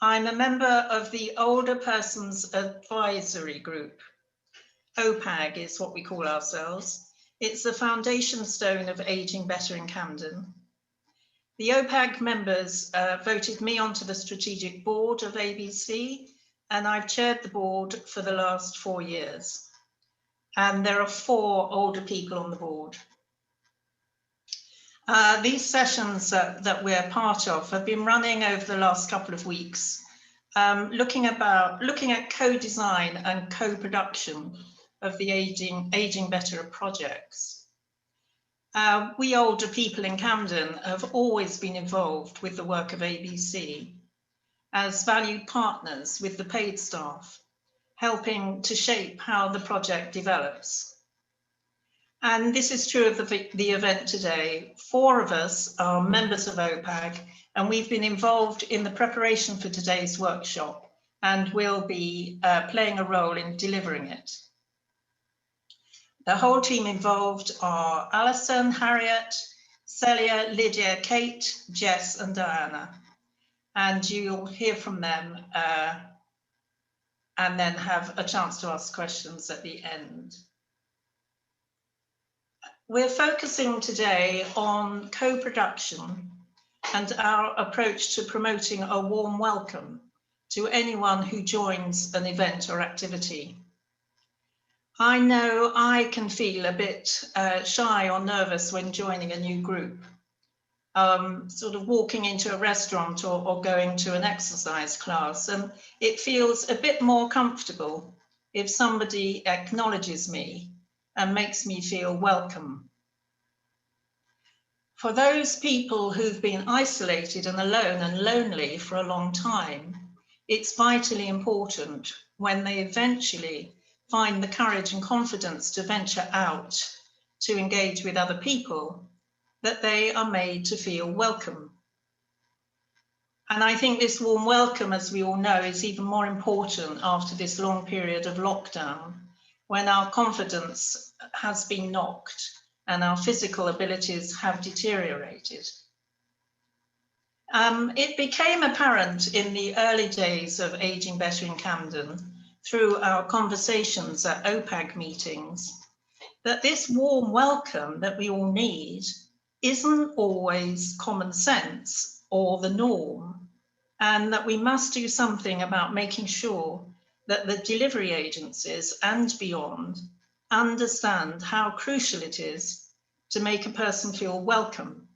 I'm a member of the Older Persons Advisory Group. OPAG is what we call ourselves. It's the foundation stone of Ageing Better in Camden. The OPAG members voted me onto the strategic board of ABC, and I've chaired the board for the last 4 years. And there are 4 older people on the board. These sessions that we're part of have been running over the last couple of weeks, looking at co-design and co-production of the Ageing Better projects. We older people in Camden have always been involved with the work of ABC as valued partners with the paid staff, helping to shape how the project develops. And this is true of the event today. 4 of us are members of OPAG, and we've been involved in the preparation for today's workshop, and will be playing a role in delivering it. The whole team involved are Alison, Harriet, Celia, Lydia, Kate, Jess, and Diana. And you'll hear from them and then have a chance to ask questions at the end. We're focusing today on co-production and our approach to promoting a warm welcome to anyone who joins an event or activity. I know I can feel a bit shy or nervous when joining a new group, sort of walking into a restaurant or going to an exercise class, and it feels a bit more comfortable if somebody acknowledges me and makes me feel welcome. For those people who've been isolated and alone and lonely for a long time, it's vitally important when they eventually find the courage and confidence to venture out to engage with other people, that they are made to feel welcome. And I think this warm welcome, as we all know, is even more important after this long period of lockdown, when our confidence has been knocked and our physical abilities have deteriorated. It became apparent in the early days of Ageing Better in Camden, through our conversations at OPAG meetings, that this warm welcome that we all need isn't always common sense or the norm, and that we must do something about making sure that the delivery agencies and beyond understand how crucial it is to make a person feel welcome,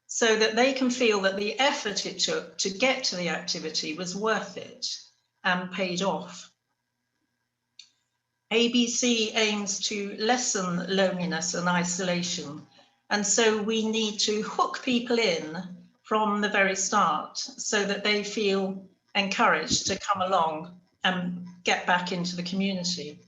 so that they can feel that the effort it took to get to the activity was worth it and paid off. ABC aims to lessen loneliness and isolation, and so we need to hook people in from the very start so that they feel encouraged to come along and get back into the community.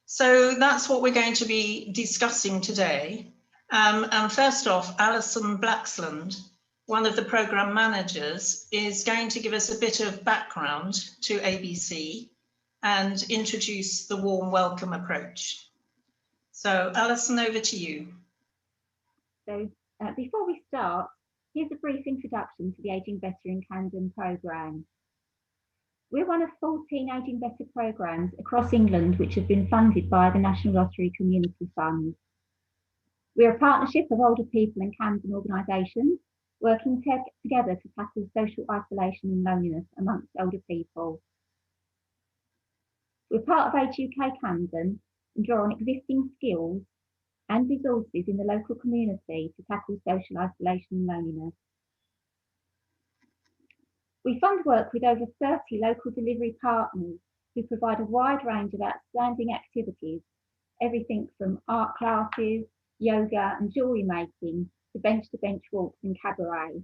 So that's what we're going to be discussing today. And first off, Alison Blaxland, one of the programme managers, is going to give us a bit of background to ABC and introduce the warm welcome approach. So Alison, over to you. So before we start, here's a brief introduction to the Ageing Better in Camden programme. We're one of 14 Ageing Better programmes across England which have been funded by the National Lottery Community Fund. We're a partnership of older people and Camden organisations working together to tackle social isolation and loneliness amongst older people. We're part of Age UK Camden and draw on existing skills and resources in the local community to tackle social isolation and loneliness. We fund work with over 30 local delivery partners who provide a wide range of outstanding activities, everything from art classes, yoga and jewellery making to bench walks and cabaret.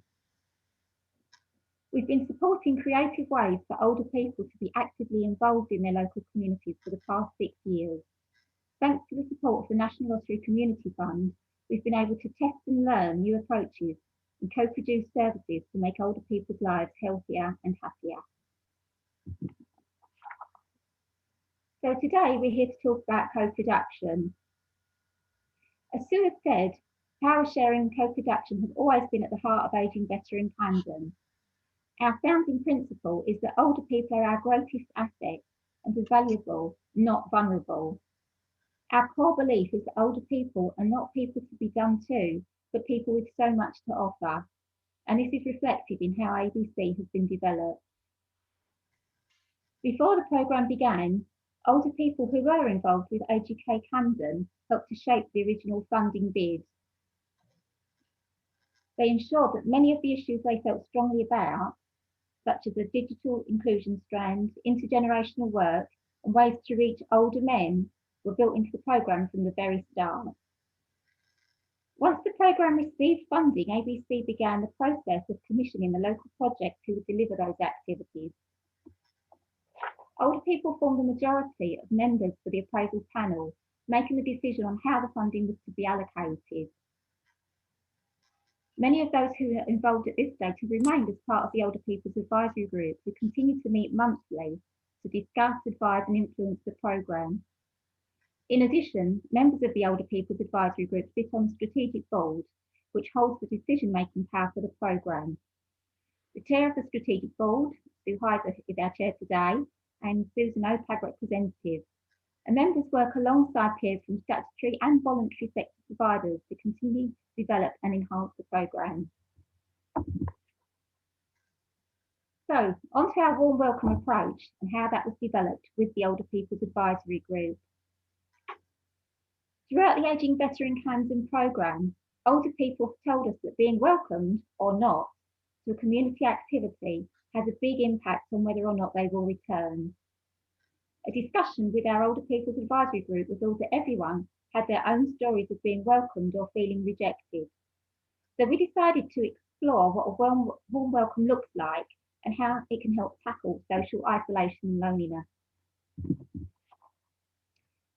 We've been supporting creative ways for older people to be actively involved in their local communities for the past 6 years. Thanks to the support of the National Lottery Community Fund, we've been able to test and learn new approaches and co-produce services to make older people's lives healthier and happier. So today we're here to talk about co-production. As Sue has said, power sharing and co-production have always been at the heart of Ageing Better in Camden. Our founding principle is that older people are our greatest asset and are valuable, not vulnerable. Our core belief is that older people are not people to be done to, but people with so much to offer. And this is reflected in how ABC has been developed. Before the programme began, older people who were involved with Age UK Camden helped to shape the original funding bid. They ensured that many of the issues they felt strongly about, such as the digital inclusion strand, intergenerational work, and ways to reach older men, were built into the programme from the very start. Once the programme received funding, ABC began the process of commissioning the local projects who would deliver those activities. Older people formed the majority of members for the appraisal panel, making the decision on how the funding was to be allocated. Many of those who are involved at this stage have remained as part of the Older People's Advisory Group, who continue to meet monthly to discuss, advise and influence the programme. In addition, members of the Older People's Advisory Group sit on the Strategic Board, which holds the decision-making power for the programme. The chair of the Strategic Board, Sue Heiser, is our chair today, and Susan OPAG representative. And members work alongside peers from statutory and voluntary sector providers to continue to develop and enhance the programme. So, on to our warm welcome approach and how that was developed with the Older People's Advisory Group. Throughout the Ageing Better in Camden programme, older people have told us that being welcomed or not to a community activity has a big impact on whether or not they will return. A discussion with our Older People's Advisory Group revealed that everyone had their own stories of being welcomed or feeling rejected. So we decided to explore what a warm welcome looks like and how it can help tackle social isolation and loneliness.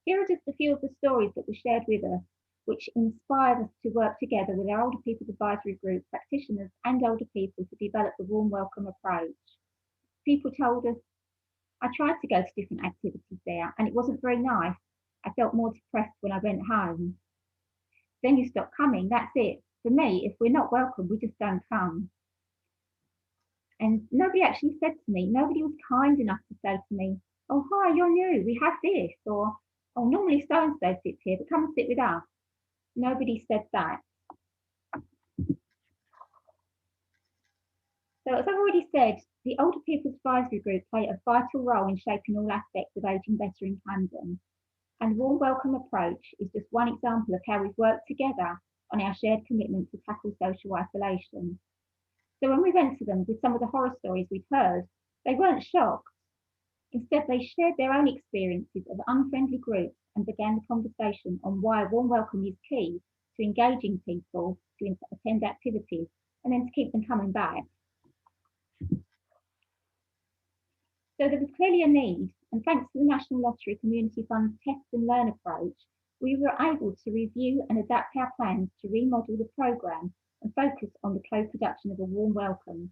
Here are just a few of the stories that were shared with us, which inspired us to work together with our Older People's Advisory Group, practitioners and older people to develop the warm welcome approach. People told us, I tried to go to different activities there and it wasn't very nice. I felt more depressed when I went home. Then you stop coming, that's it. For me, if we're not welcome, we just don't come. And nobody actually said to me, nobody was kind enough to say to me, oh, hi, you're new, we have this, or, oh, normally so-and-so sits here, but come and sit with us. Nobody said that. So as I've already said, the Older People's Advisory Group play a vital role in shaping all aspects of Ageing Better in Camden. And Warm Welcome approach is just one example of how we've worked together on our shared commitment to tackle social isolation. So when we went to them with some of the horror stories we'd heard, they weren't shocked. Instead, they shared their own experiences of unfriendly groups and began the conversation on why a warm welcome is key to engaging people to attend activities and then to keep them coming back. So there was clearly a need, and thanks to the National Lottery Community Fund's Test and Learn approach, we were able to review and adapt our plans to remodel the programme and focus on the co-production of a warm welcome.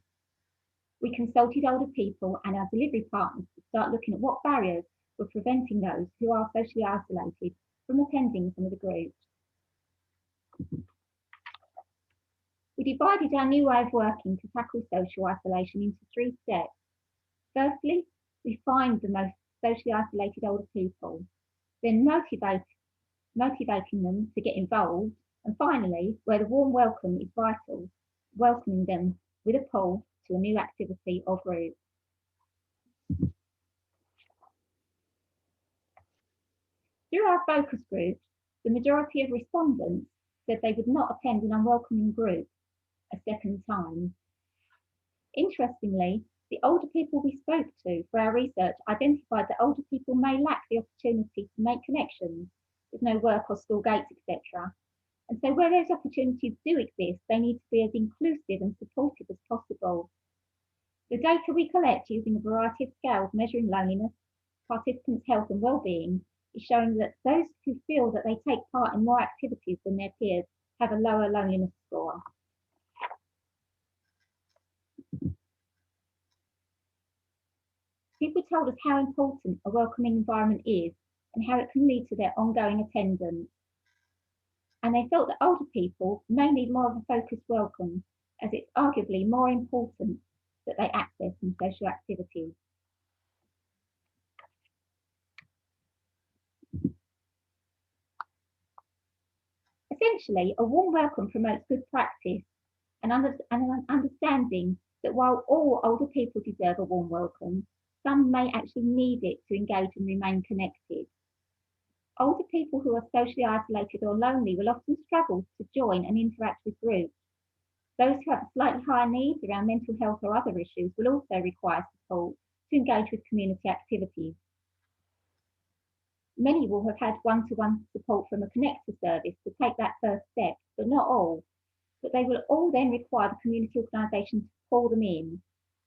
We consulted older people and our delivery partners to start looking at what barriers were preventing those who are socially isolated from attending some of the groups. We divided our new way of working to tackle social isolation into 3 steps. Firstly, we find the most socially isolated older people, then motivating them to get involved, and finally, where the warm welcome is vital, welcoming them with a pull to a new activity or group. Through our focus groups, the majority of respondents said they would not attend an unwelcoming group a second time. Interestingly, the older people we spoke to for our research identified that older people may lack the opportunity to make connections with no work or school gates, etc. And so where those opportunities do exist, they need to be as inclusive and supportive as possible. The data we collect using a variety of scales measuring loneliness, participants' health and well-being is showing that those who feel that they take part in more activities than their peers have a lower loneliness score. People told us how important a welcoming environment is and how it can lead to their ongoing attendance. And they felt that older people may need more of a focused welcome, as it's arguably more important that they access in social activities. Essentially, a warm welcome promotes good practice and an understanding that while all older people deserve a warm welcome, some may actually need it to engage and remain connected. Older people who are socially isolated or lonely will often struggle to join and interact with groups. Those who have slightly higher needs around mental health or other issues will also require support to engage with community activities. Many will have had one-to-one support from a connector service to take that first step, but not all. But they will all then require the community organisation to pull them in,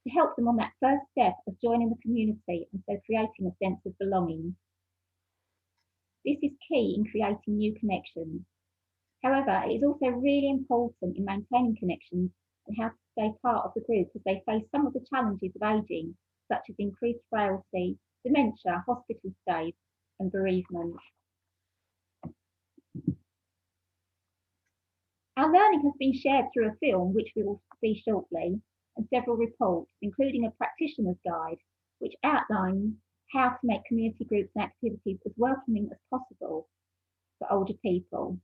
to help them on that first step of joining the community and so creating a sense of belonging. This is key in creating new connections. However, it is also really important in maintaining connections and how to stay part of the group as they face some of the challenges of ageing, such as increased frailty, dementia, hospital stays, and bereavement. Our learning has been shared through a film, which we will see shortly, and several reports, including a practitioner's guide, which outlines how to make community groups and activities as welcoming as possible for older people.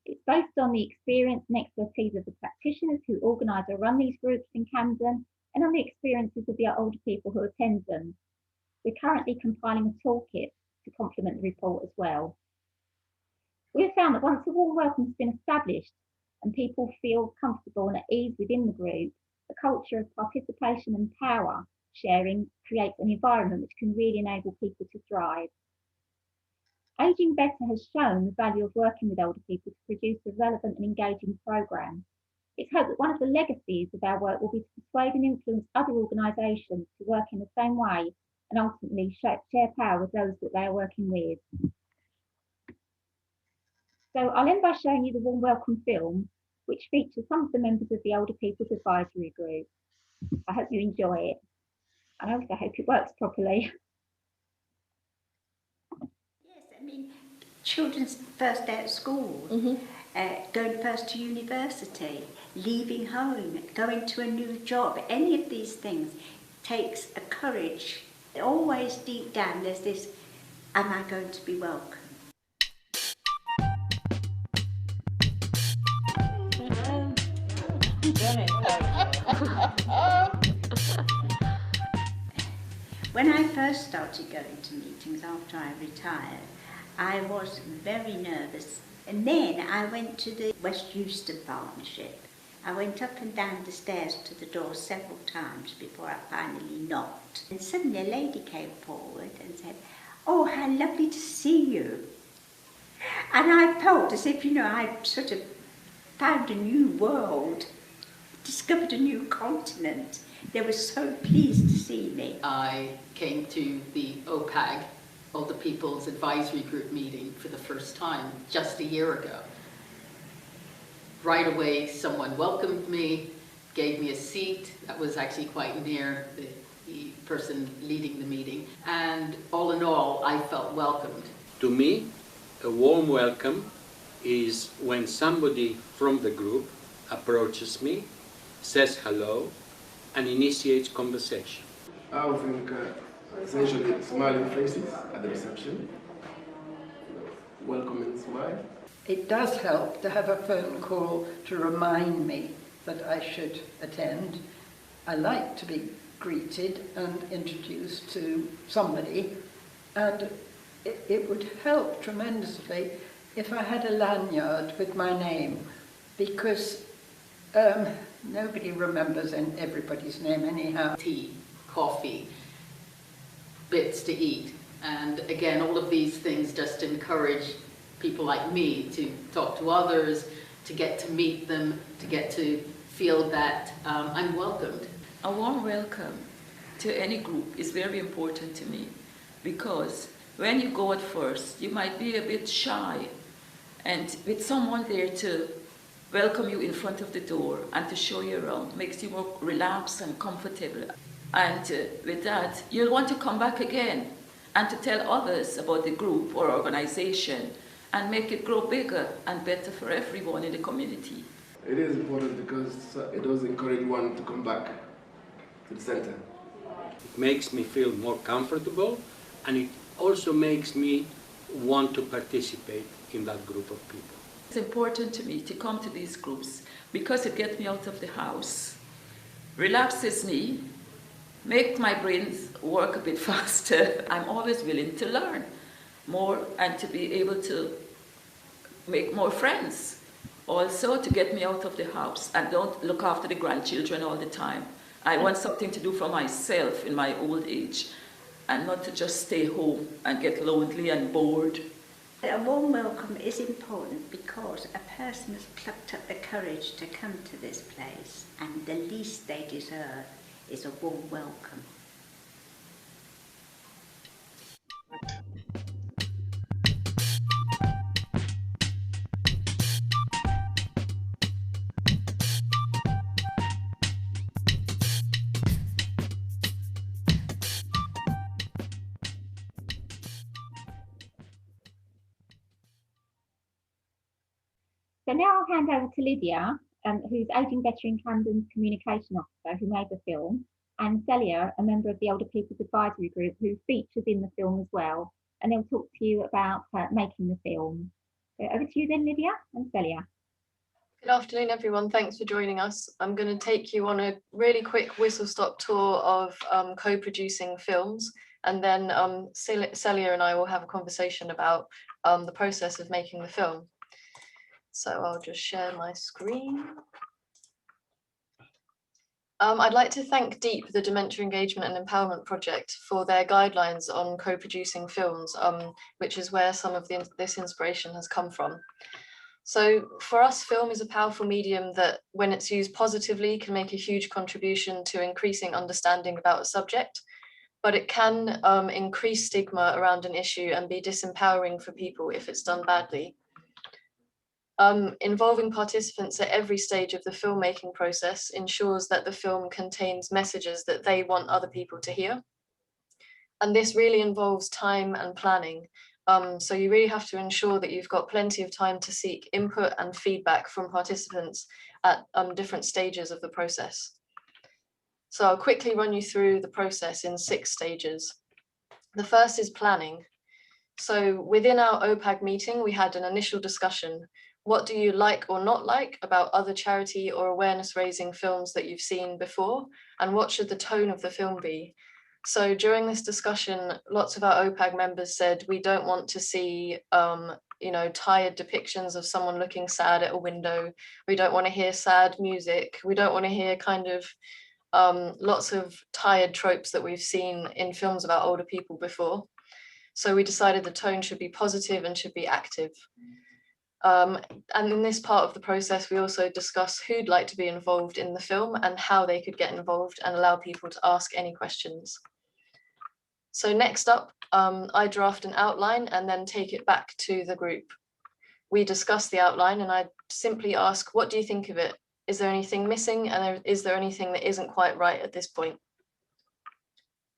It's based on the experience and expertise of the practitioners who organise or run these groups in Camden and on the experiences of the older people who attend them. We're currently compiling a toolkit to complement the report as well. We have found that once a warm welcome has been established and people feel comfortable and at ease within the group, a culture of participation and power sharing creates an environment which can really enable people to thrive. Ageing Better has shown the value of working with older people to produce a relevant and engaging programme. It's hoped that one of the legacies of our work will be to persuade and influence other organisations to work in the same way and ultimately share power with those that they are working with. So I'll end by showing you the warm welcome film, which features some of the members of the Older People's Advisory Group. I hope you enjoy it. And I also hope it works properly. Yes, I mean, children's first day at school, going first to university, leaving home, going to a new job, any of these things takes a courage. Always deep down there's this, am I going to be welcome? When I first started going to meetings after I retired, I was very nervous. And then I went to the West Euston Partnership. I went up and down the stairs to the door several times before I finally knocked. And suddenly a lady came forward and said, "Oh, how lovely to see you." And I felt as if, I'd sort of found a new world, discovered a new continent. They were so pleased to see me. I came to the OPAG, Older People's Advisory Group meeting for the first time just a year ago. Right away, someone welcomed me, gave me a seat that was actually quite near the person leading the meeting, and all in all, I felt welcomed. To me, a warm welcome is when somebody from the group approaches me, says hello, and initiates conversation. I would think essentially smiling faces at the reception, welcoming smile. It does help to have a phone call to remind me that I should attend. I like to be greeted and introduced to somebody, and it would help tremendously if I had a lanyard with my name, because nobody remembers everybody's name anyhow. Tea, coffee, bits to eat, and again, all of these things just encourage people like me to talk to others, to get to meet them, to get to feel that I'm welcomed. A warm welcome to any group is very important to me, because when you go at first, you might be a bit shy, and with someone there to welcome you in front of the door and to show you around makes you more relaxed and comfortable. And with that, you'll want to come back again and to tell others about the group or organization and make it grow bigger and better for everyone in the community. It is important because it does encourage one to come back to the center. It makes me feel more comfortable, and it also makes me want to participate in that group of people. It's important to me to come to these groups because it gets me out of the house, relaxes me, makes my brain work a bit faster. I'm always willing to learn more and to be able to make more friends. Also to get me out of the house and don't look after the grandchildren all the time. I want something to do for myself in my old age and not to just stay home and get lonely and bored. A warm welcome is important because a person has plucked up the courage to come to this place, and the least they deserve is a warm welcome. So now I'll hand over to Lydia, who's Ageing Better in Camden's communication officer, who made the film, and Celia, a member of the Older People's Advisory Group, who features in the film as well. And they'll talk to you about making the film. So over to you then, Lydia and Celia. Good afternoon, everyone. Thanks for joining us. I'm going to take you on a really quick whistle-stop tour of co-producing films, and then Celia and I will have a conversation about the process of making the film. So I'll just share my screen. I'd like to thank DEEP, the Dementia Engagement and Empowerment Project, for their guidelines on co-producing films, which is where some of this inspiration has come from. So for us, film is a powerful medium that, when it's used positively, can make a huge contribution to increasing understanding about a subject, but it can increase stigma around an issue and be disempowering for people if it's done badly. Involving participants at every stage of the filmmaking process ensures that the film contains messages that they want other people to hear. And this really involves time and planning. So you really have to ensure that you've got plenty of time to seek input and feedback from participants at different stages of the process. So I'll quickly run you through the process in 6 stages. The first is planning. So within our OPAG meeting, we had an initial discussion. What do you like or not like about other charity or awareness raising films that you've seen before? And what should the tone of the film be? So during this discussion, lots of our OPAG members said, we don't want to see, tired depictions of someone looking sad at a window. We don't want to hear sad music. We don't want to hear kind of lots of tired tropes that we've seen in films about older people before. So we decided the tone should be positive and should be active. And in this part of the process, we also discuss who'd like to be involved in the film and how they could get involved and allow people to ask any questions. So next up, I draft an outline and then take it back to the group. We discuss the outline and I simply ask, what do you think of it? Is there anything missing? And is there anything that isn't quite right at this point?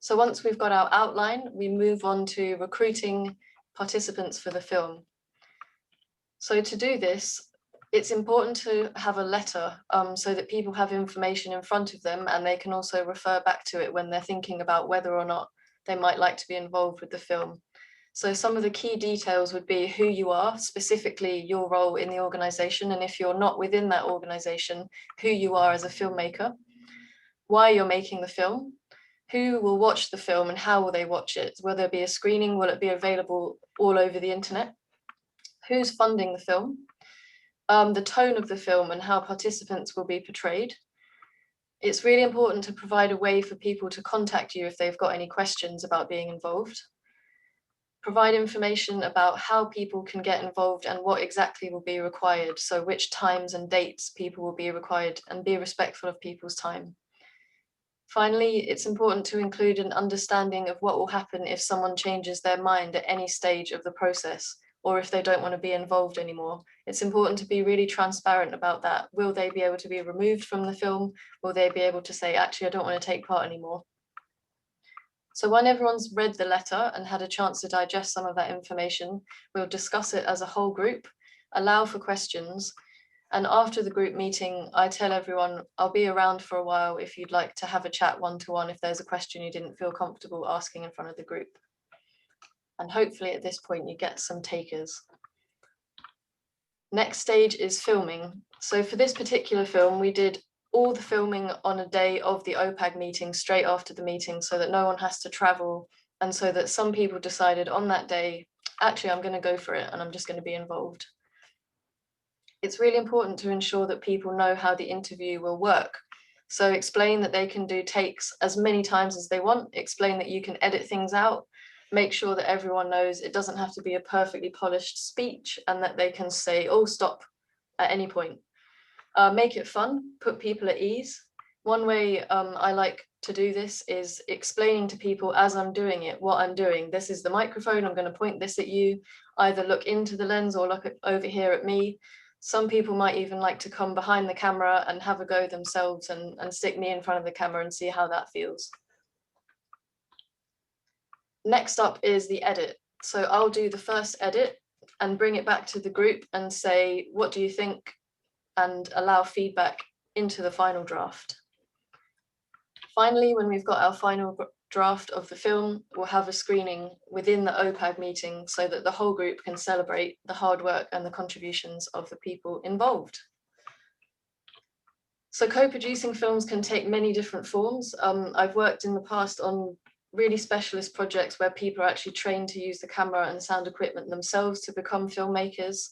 So once we've got our outline, we move on to recruiting participants for the film. So to do this, it's important to have a letter so that people have information in front of them and they can also refer back to it when they're thinking about whether or not they might like to be involved with the film. So some of the key details would be who you are, specifically your role in the organisation, and if you're not within that organisation, who you are as a filmmaker, why you're making the film, who will watch the film and how will they watch it? Will there be a screening? Will it be available all over the internet? Who's funding the film? The tone of the film and how participants will be portrayed. It's really important to provide a way for people to contact you if they've got any questions about being involved. Provide information about how people can get involved and what exactly will be required. So which times and dates people will be required, and be respectful of people's time. Finally, it's important to include an understanding of what will happen if someone changes their mind at any stage of the process, or if they don't want to be involved anymore. It's important to be really transparent about that. Will they be able to be removed from the film? Will they be able to say, actually, I don't want to take part anymore? So when everyone's read the letter and had a chance to digest some of that information, we'll discuss it as a whole group, allow for questions, And after the group meeting, I tell everyone I'll be around for a while if you'd like to have a chat one-to-one if there's a question you didn't feel comfortable asking in front of the group. And hopefully at this point you get some takers. Next stage is filming. So for this particular film, we did all the filming on a day of the OPAG meeting straight after the meeting so that no one has to travel, and so that some people decided on that day, actually, I'm going to go for it and I'm just going to be involved. It's really important to ensure that people know how the interview will work. So explain that they can do takes as many times as they want, explain that you can edit things out, make sure that everyone knows it doesn't have to be a perfectly polished speech and that they can say, oh, stop at any point. Make it fun, put people at ease. One way I like to do this is explaining to people as I'm doing it, what I'm doing. This is the microphone, I'm going to point this at you, either look into the lens or look over here at me. Some people might even like to come behind the camera and have a go themselves and stick me in front of the camera and see how that feels. Next up is the edit. So I'll do the first edit and bring it back to the group and say, what do you think? And allow feedback into the final draft. Finally, when we've got our final draft of the film, we'll have a screening within the OPAG meeting so that the whole group can celebrate the hard work and the contributions of the people involved. So co-producing films can take many different forms. I've worked in the past on really specialist projects where people are actually trained to use the camera and sound equipment themselves to become filmmakers.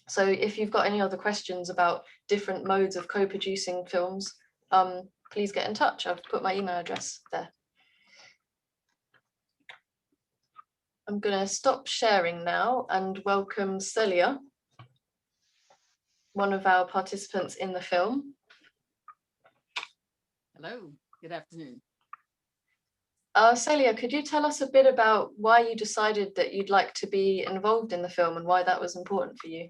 So if you've got any other questions about different modes of co-producing films, please get in touch. I've put my email address there. I'm going to stop sharing now and welcome Celia, one of our participants in the film. Hello, good afternoon. Celia, could you tell us a bit about why you decided that you'd like to be involved in the film and why that was important for you?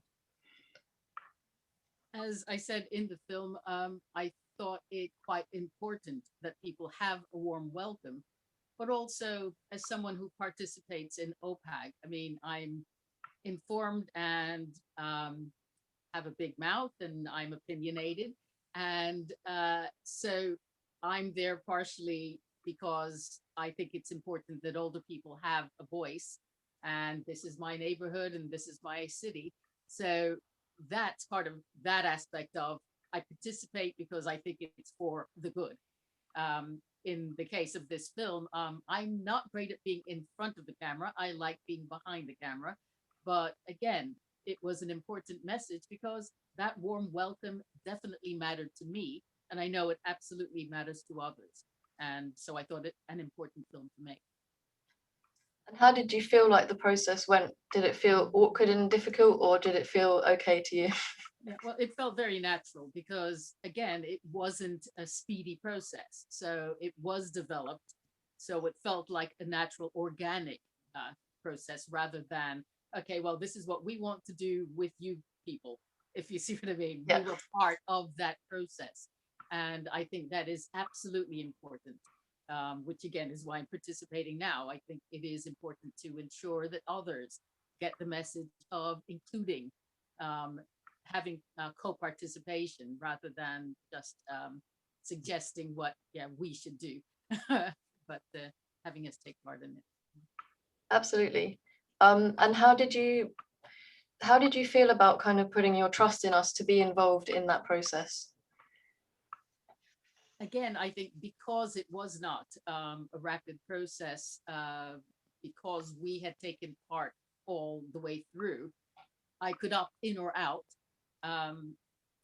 As I said in the film, I thought it quite important that people have a warm welcome, but also as someone who participates in OPAG, I mean, I'm informed and have a big mouth and I'm opinionated. And so I'm there partially because I think it's important that older people have a voice, and this is my neighborhood and this is my city. So that's part of that aspect of I participate because I think it's for the good. In the case of this film, I'm not great at being in front of the camera. I like being behind the camera. But again, it was an important message because that warm welcome definitely mattered to me. And I know it absolutely matters to others. And so I thought it an important film to make. And how did you feel like the process went? Did it feel awkward and difficult, or did it feel okay to you? Yeah, well, it felt very natural because, again, it wasn't a speedy process. So it was developed. So it felt like a natural, organic process rather than, okay, well, this is what we want to do with you people, if you see what I mean. Yeah. We were part of that process. And I think that is absolutely important. Which again is why I'm participating now. I think it is important to ensure that others get the message of including, having co-participation rather than just suggesting what we should do, but having us take part in it. Absolutely. And how did you feel about kind of putting your trust in us to be involved in that process? Again, I think because it was not a rapid process, because we had taken part all the way through, I could opt in or out.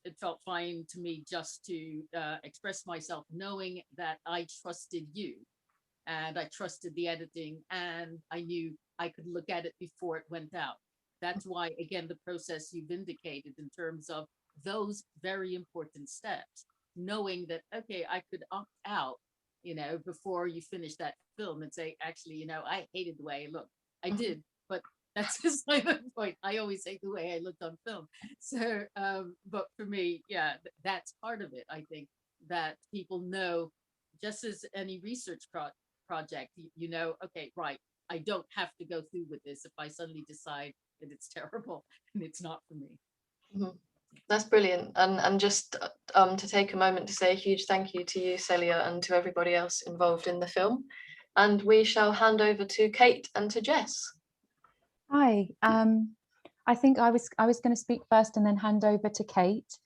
It felt fine to me just to express myself, knowing that I trusted you and I trusted the editing and I knew I could look at it before it went out. That's why, again, the process you've indicated in terms of those very important steps. Knowing that, okay, I could opt out, before you finish that film and say, actually, I hated the way I looked. I did, but that's just my point. I always say the way I looked on film. So, but for me, that's part of it. I think that people know, just as any research project, okay, right, I don't have to go through with this if I suddenly decide that it's terrible and it's not for me. Mm-hmm. That's brilliant. And just to take a moment to say a huge thank you to you, Celia, and to everybody else involved in the film. And we shall hand over to Kate and to Jess. Hi. I think I was going to speak first and then hand over to Kate.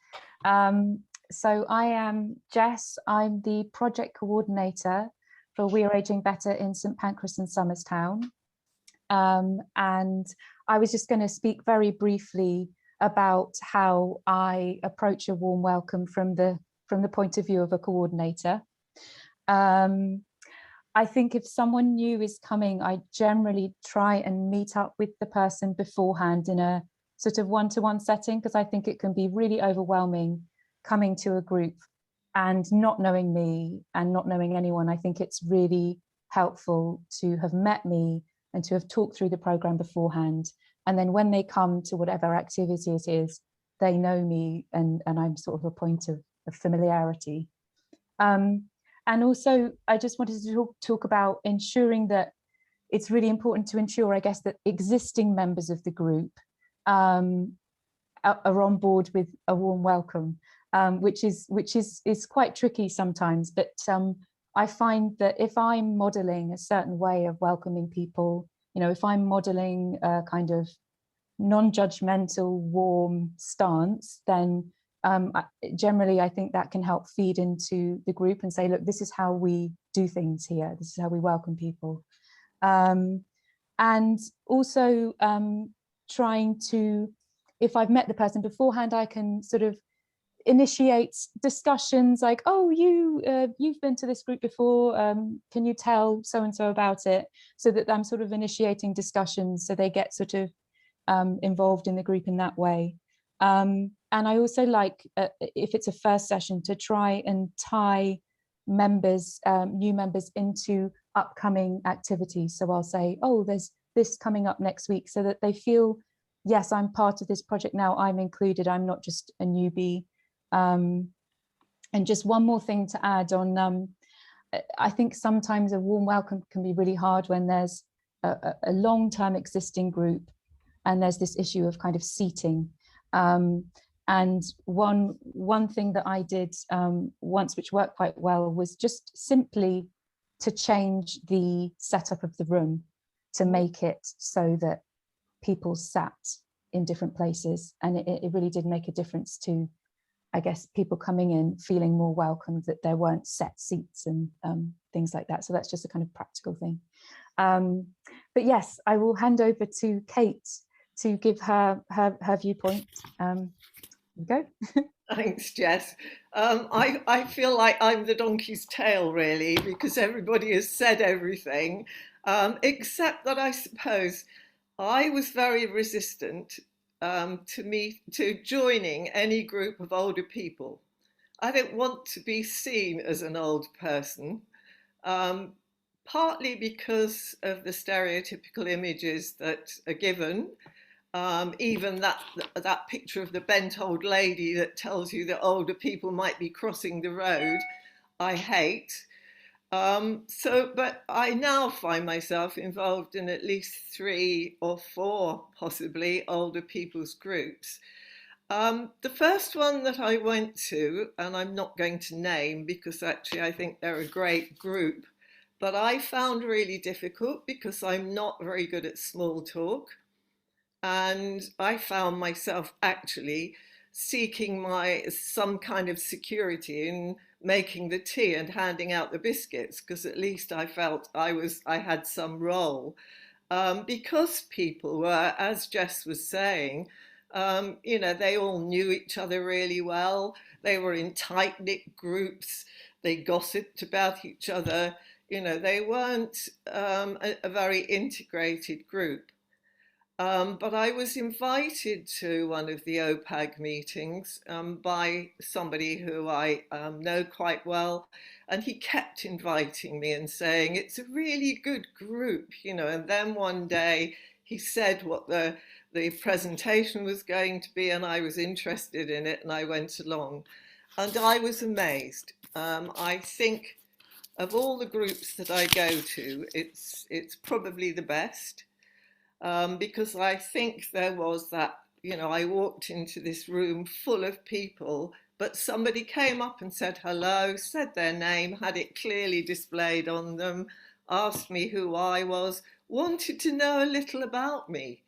So I am Jess. I'm the project coordinator for We Are Aging Better in St Pancras and Somerstown. And I was just going to speak very briefly about how I approach a warm welcome from the point of view of a coordinator. I think if someone new is coming, I generally try and meet up with the person beforehand in a sort of one-to-one setting, because I think it can be really overwhelming coming to a group and not knowing me and not knowing anyone. I think it's really helpful to have met me and to have talked through the program beforehand. And then when they come to whatever activity it is, they know me and I'm sort of a point of familiarity. And also, I just wanted to talk about ensuring that it's really important to ensure, I guess, that existing members of the group are on board with a warm welcome, which is quite tricky sometimes. But I find that if I'm modeling a certain way of welcoming people, you know, if I'm modeling a kind of non-judgmental, warm stance, then generally I think that can help feed into the group and say, look, this is how we do things here. This is how we welcome people. And also trying to, if I've met the person beforehand, I can sort of initiate discussions like, oh, you've been to this group before, can you tell so-and-so about it? So that I'm sort of initiating discussions so they get sort of involved in the group in that way. And I also like, if it's a first session, to try and tie members, new members, into upcoming activities. So I'll say, oh, there's this coming up next week, so that they feel, yes, I'm part of this project now, I'm included, I'm not just a newbie. And just one more thing to add on, I think sometimes a warm welcome can be really hard when there's a long-term existing group and there's this issue of kind of seating. And one thing that I did once, which worked quite well, was just simply to change the setup of the room to make it so that people sat in different places. And it really did make a difference to, I guess, people coming in feeling more welcomed, that there weren't set seats and things like that. So that's just a kind of practical thing. But yes, I will hand over to Kate to give her viewpoint. Go. Thanks, Jess. I feel like I'm the donkey's tail, really, because everybody has said everything, except that I suppose I was very resistant to joining any group of older people. I don't want to be seen as an old person, partly because of the stereotypical images that are given. Even that picture of the bent old lady that tells you that older people might be crossing the road, I hate. But I now find myself involved in at least 3 or 4, possibly, older people's groups. The first one that I went to, and I'm not going to name because actually I think they're a great group, but I found really difficult because I'm not very good at small talk. And I found myself actually seeking some kind of security in making the tea and handing out the biscuits, because at least I felt I had some role. Because people were, as Jess was saying, you know, they all knew each other really well. They were in tight-knit groups. They gossiped about each other. You know, they weren't a very integrated group. But I was invited to one of the OPAG meetings by somebody who I know quite well, and he kept inviting me and saying, it's a really good group, you know. And then one day he said what the presentation was going to be, and I was interested in it, and I went along. And I was amazed. I think of all the groups that I go to, it's probably the best. Because I think there was that you know, I walked into this room full of people, but somebody came up and said hello, said their name, had it clearly displayed on them, asked me who I was, wanted to know a little about me.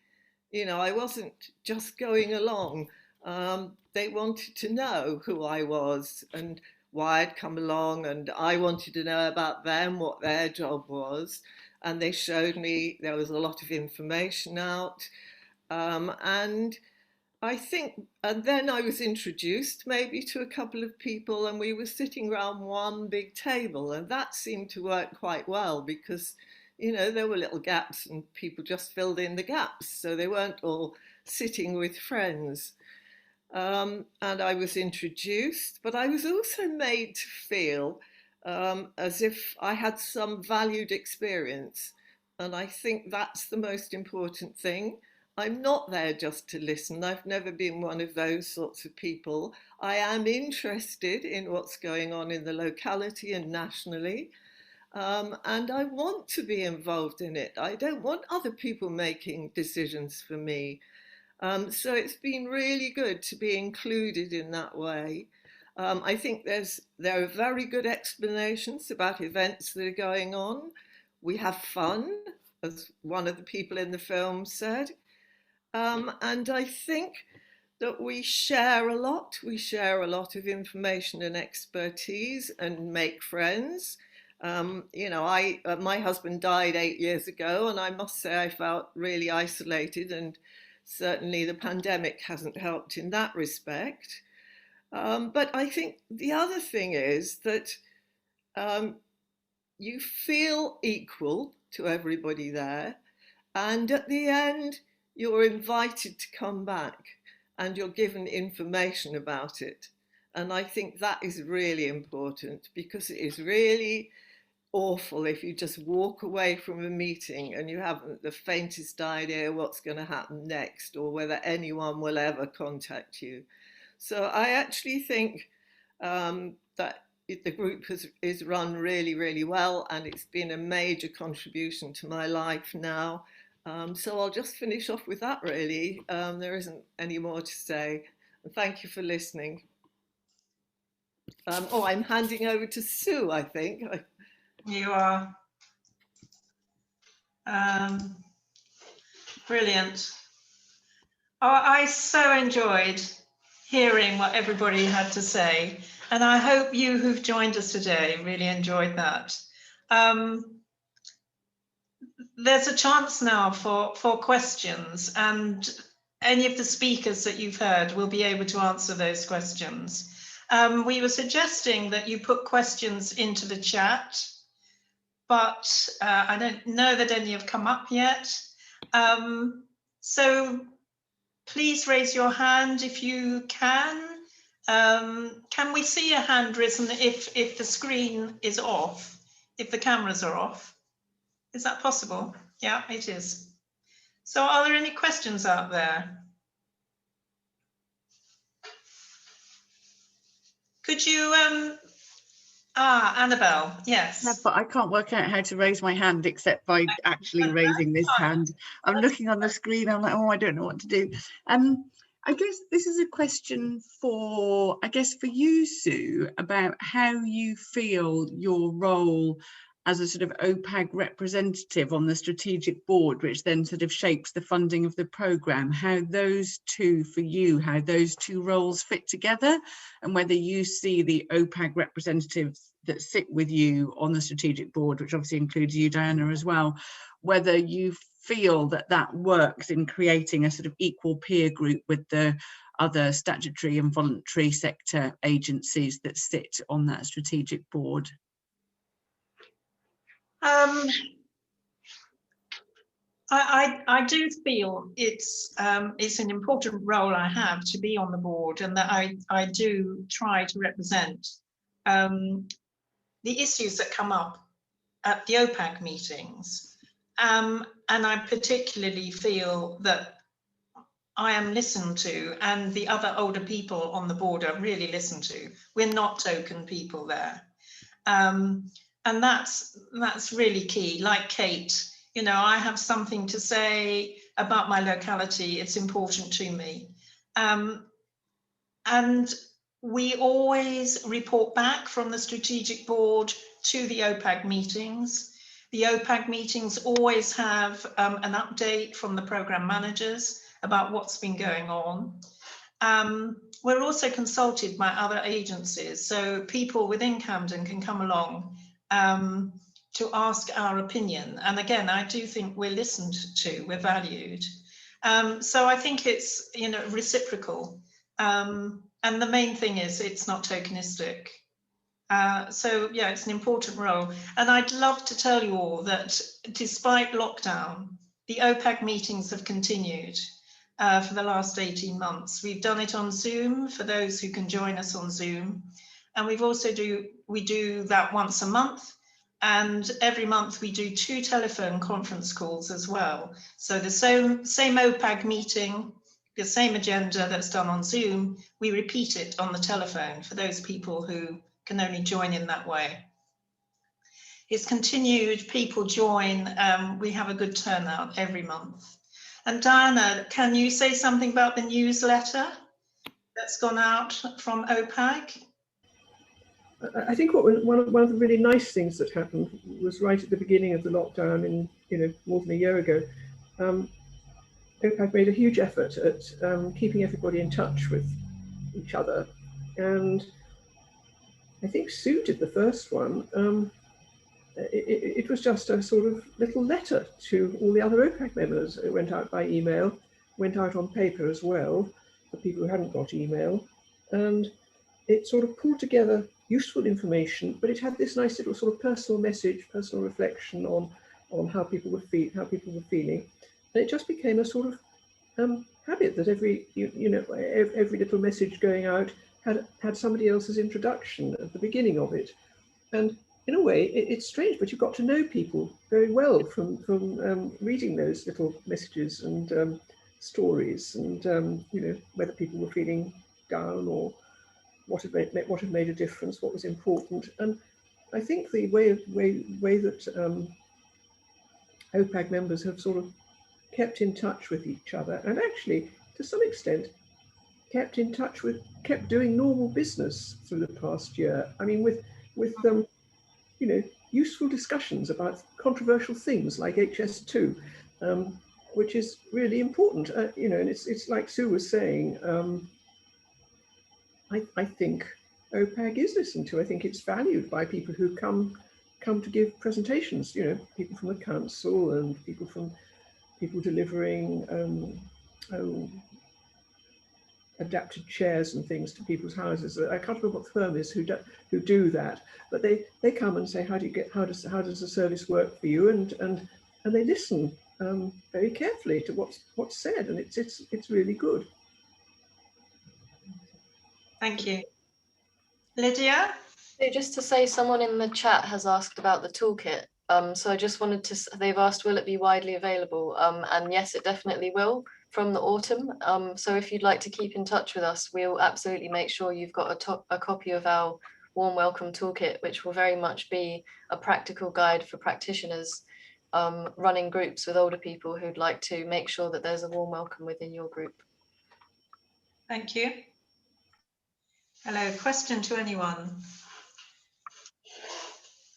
You know, I wasn't just going along. They wanted to know who I was and why I'd come along, and I wanted to know about them, what their job was. And they showed me there was a lot of information out. And I think, and then I was introduced maybe to a couple of people, and we were sitting around one big table, and that seemed to work quite well because, you know, there were little gaps and people just filled in the gaps. So they weren't all sitting with friends. And I was introduced, but I was also made to feel as if I had some valued experience. And I think that's the most important thing. I'm not there just to listen. I've never been one of those sorts of people. I am interested in what's going on in the locality and nationally. And I want to be involved in it. I don't want other people making decisions for me. So it's been really good to be included in that way. I think there are very good explanations about events that are going on. We have fun, as one of the people in the film said. And I think that we share a lot. We share a lot of information and expertise and make friends. You know, my husband died 8 years ago, and I must say I felt really isolated, and certainly the pandemic hasn't helped in that respect. But I think the other thing is that you feel equal to everybody there, and at the end you're invited to come back and you're given information about it. And I think that is really important, because it is really awful if you just walk away from a meeting and you haven't the faintest idea what's going to happen next or whether anyone will ever contact you. So I actually think that the group is run really, really well, and it's been a major contribution to my life now. So I'll just finish off with that, really. There isn't any more to say. And thank you for listening. I'm handing over to Sue, I think. You are. Brilliant. Oh, I so enjoyed hearing what everybody had to say, and I hope you who've joined us today really enjoyed that. There's a chance now for questions, and any of the speakers that you've heard will be able to answer those questions. We were suggesting that you put questions into the chat, but I don't know that any have come up yet. So please raise your hand if you can. Can we see a hand risen if the screen is off, if the cameras are off? Is that possible? Yeah, it is. So are there any questions out there? Could you, Annabelle, yes. Yeah, but I can't work out how to raise my hand except by actually raising this hand. I'm looking on the screen, I'm like, oh, I don't know what to do. I guess this is a question for, for you, Sue, about how you feel your role as a sort of OPAG representative on the strategic board, which then sort of shapes the funding of the programme, how those two, for you, how those two roles fit together, and whether you see the OPAG representatives that sit with you on the strategic board, which obviously includes you, Diana, as well, whether you feel that that works in creating a sort of equal peer group with the other statutory and voluntary sector agencies that sit on that strategic board. I do feel it's an important role I have to be on the board, and that I do try to represent the issues that come up at the OPAG meetings. And I particularly feel that I am listened to, and the other older people on the board are really listened to. We're not token people there. And that's really key. Like Kate, you know, I have something to say about my locality. It's important to me. And we always report back from the strategic board to the OPAG meetings. The OPAG meetings always have an update from the program managers about what's been going on. We're also consulted by other agencies, so people within Camden can come along to ask our opinion. And again, I do think we're listened to, we're valued. So I think it's, you know, reciprocal. And the main thing is it's not tokenistic. So yeah, it's an important role. And I'd love to tell you all that despite lockdown, the OPAG meetings have continued for the last 18 months. We've done it on Zoom for those who can join us on Zoom. And we've also we do that once a month. And every month we do 2 telephone conference calls as well. So the same OPAG meeting, the same agenda that's done on Zoom, we repeat it on the telephone for those people who can only join in that way. It's continued, people join, we have a good turnout every month. And Diana, can you say something about the newsletter that's gone out from OPAG? I think one of the really nice things that happened was right at the beginning of the lockdown, in more than a year ago. OPAG made a huge effort at keeping everybody in touch with each other, and I think Sue did the first one. It was just a sort of little letter to all the other OPAG members. It went out by email, went out on paper as well for people who hadn't got email, and it sort of pulled together useful information, but it had this nice little sort of personal message, personal reflection on how people were feeling, and it just became a sort of habit that every little message going out had somebody else's introduction at the beginning of it. And in a way, it's strange, but you got to know people very well from reading those little messages and stories, and whether people were feeling down or what had made a difference, what was important. And I think the way that OPAG members have sort of kept in touch with each other, and actually to some extent kept doing normal business through the past year. I mean, with useful discussions about controversial things like HS2, which is really important. And it's like Sue was saying. I think OPAG is listened to. I think it's valued by people who come to give presentations. People from the council and people delivering adapted chairs and things to people's houses. I can't remember what the firm is who do that, but they come and say, how does the service work for you? And they listen very carefully to what's said, and it's really good. Thank you. Lydia? So just to say, someone in the chat has asked about the toolkit. So I just wanted to, they've asked, will it be widely available? And yes, it definitely will from the autumn. So if you'd like to keep in touch with us, we'll absolutely make sure you've got a copy of our Warm Welcome Toolkit, which will very much be a practical guide for practitioners running groups with older people who'd like to make sure that there's a warm welcome within your group. Thank you. Hello, question to anyone?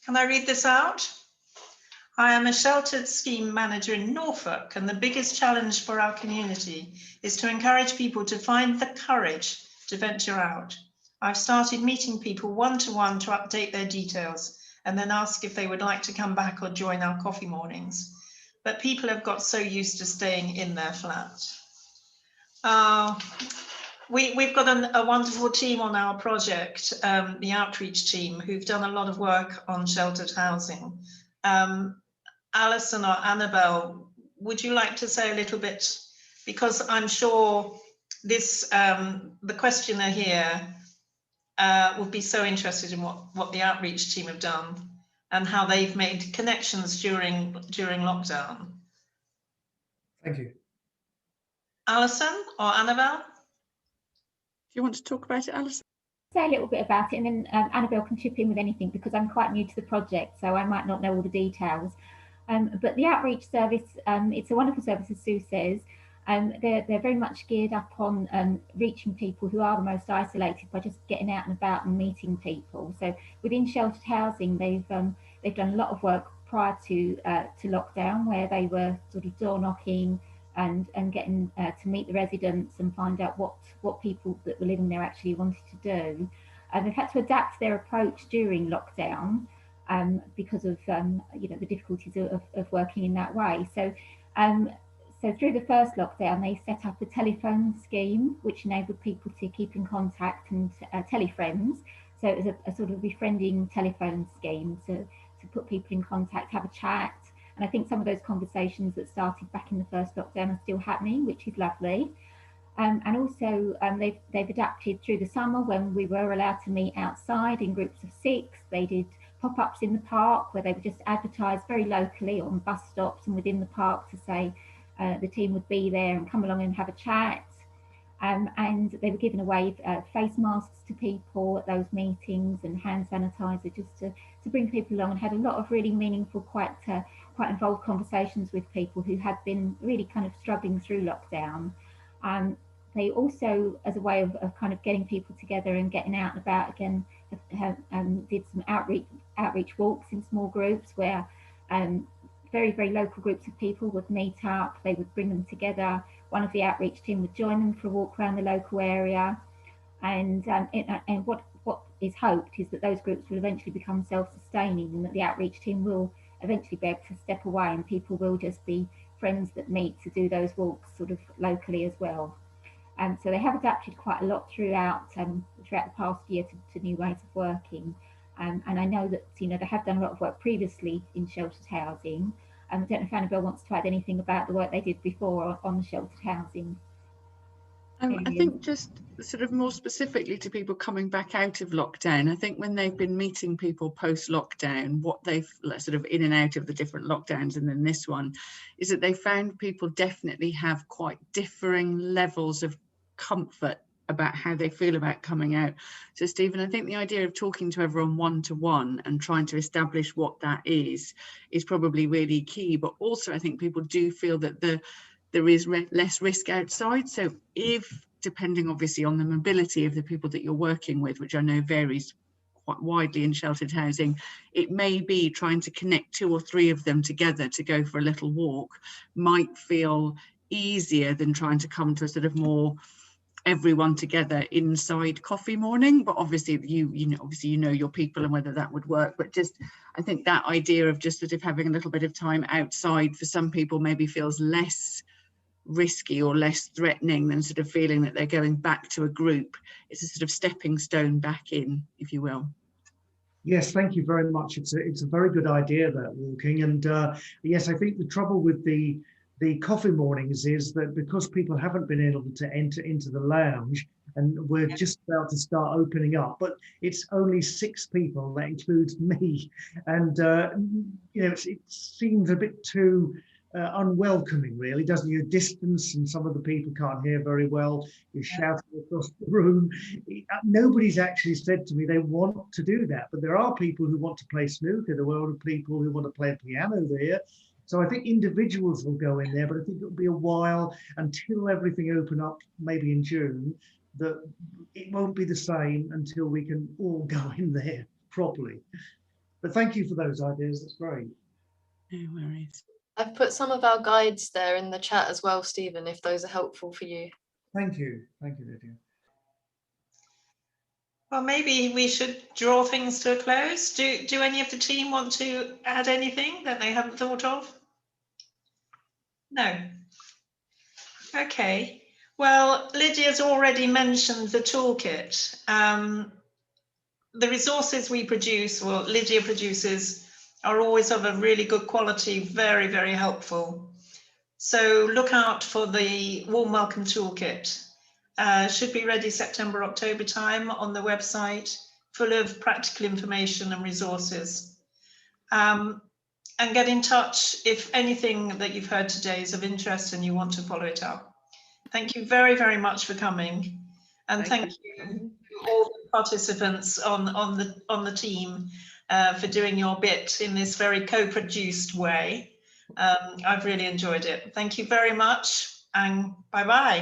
Can I read this out? I am a sheltered scheme manager in Norfolk, and the biggest challenge for our community is to encourage people to find the courage to venture out. I've started meeting people one-to-one to update their details and then ask if they would like to come back or join our coffee mornings. But people have got so used to staying in their flat. We've got a wonderful team on our project, the outreach team, who've done a lot of work on sheltered housing. Alison or Annabelle, would you like to say a little bit? Because I'm sure this, the questioner here would be so interested in what the outreach team have done and how they've made connections during lockdown. Thank you. Alison or Annabelle? Do you want to talk about it, Alison? Say a little bit about it, and then Annabelle can chip in with anything, because I'm quite new to the project, so I might not know all the details. But the outreach service, it's a wonderful service, as Sue says. They're very much geared up on reaching people who are the most isolated by just getting out and about and meeting people. So within sheltered housing, they've done a lot of work prior to lockdown, where they were sort of door knocking and getting to meet the residents and find out what people that were living there actually wanted to do. They've had to adapt their approach during lockdown because of the difficulties of working in that way. So through the first lockdown, they set up a telephone scheme which enabled people to keep in contact and telefriends. So it was a sort of befriending telephone scheme to put people in contact, have a chat. And I think some of those conversations that started back in the first lockdown are still happening, which is lovely. And also they've adapted through the summer when we were allowed to meet outside in groups of 6. They did pop-ups in the park where they would just advertise very locally on bus stops and within the park to say the team would be there and come along and have a chat. And they were giving away face masks to people at those meetings and hand sanitizer just to bring people along, and had a lot of really meaningful, quite involved conversations with people who had been really kind of struggling through lockdown. They also, as a way of kind of getting people together and getting out and about again, did some outreach walks in small groups where very, very local groups of people would meet up. They would bring them together. One of the outreach team would join them for a walk around the local area. And what is hoped is that those groups will eventually become self-sustaining, and that the outreach team will eventually be able to step away and people will just be friends that meet to do those walks sort of locally as well. So they have adapted quite a lot throughout the past year to new ways of working. And I know that they have done a lot of work previously in sheltered housing. I don't know if Annabelle wants to add anything about the work they did before on the sheltered housing. I think just sort of more specifically to people coming back out of lockdown, I think when they've been meeting people post-lockdown, what they've sort of in and out of the different lockdowns and then this one, is that they found people definitely have quite differing levels of comfort about how they feel about coming out. So Stephen, I think the idea of talking to everyone one-to-one and trying to establish what that is probably really key. But also I think people do feel that there is less risk outside. So if, depending obviously on the mobility of the people that you're working with, which I know varies quite widely in sheltered housing, it may be trying to connect 2 or 3 of them together to go for a little walk might feel easier than trying to come to a sort of more everyone together inside coffee morning. But obviously you know your people and whether that would work. But just I think that idea of just sort of having a little bit of time outside for some people maybe feels less risky or less threatening than sort of feeling that they're going back to a group. It's a sort of stepping stone back in, if you will. Yes, thank you very much. It's a very good idea, that walking. And yes, I think the trouble with the coffee mornings is that because people haven't been able to enter into the lounge, and we're just about to start opening up, but it's only 6 people, that includes me. And, it seems a bit too unwelcoming, really, doesn't it? Your distance, and some of the people can't hear very well. You're shouting across the room. Nobody's actually said to me they want to do that, but there are people who want to play snooker. There are people who want to play piano there. So I think individuals will go in there, but I think it'll be a while until everything open up, maybe in June, that it won't be the same until we can all go in there properly. But thank you for those ideas. That's great. No worries. I've put some of our guides there in the chat as well, Stephen, if those are helpful for you. Thank you. Thank you, Lydia. Well, maybe we should draw things to a close. Do any of the team want to add anything that they haven't thought of? No. Okay. Well, Lydia's already mentioned the toolkit. The resources we produce, or Lydia produces, are always of a really good quality, very, very helpful. So look out for the Warm Welcome Toolkit. Should be ready September, October time on the website, full of practical information and resources. And get in touch if anything that you've heard today is of interest and you want to follow it up. Thank you very, very much for coming. And thank you to all the participants on the team for doing your bit in this very co-produced way. I've really enjoyed it. Thank you very much. and bye-bye.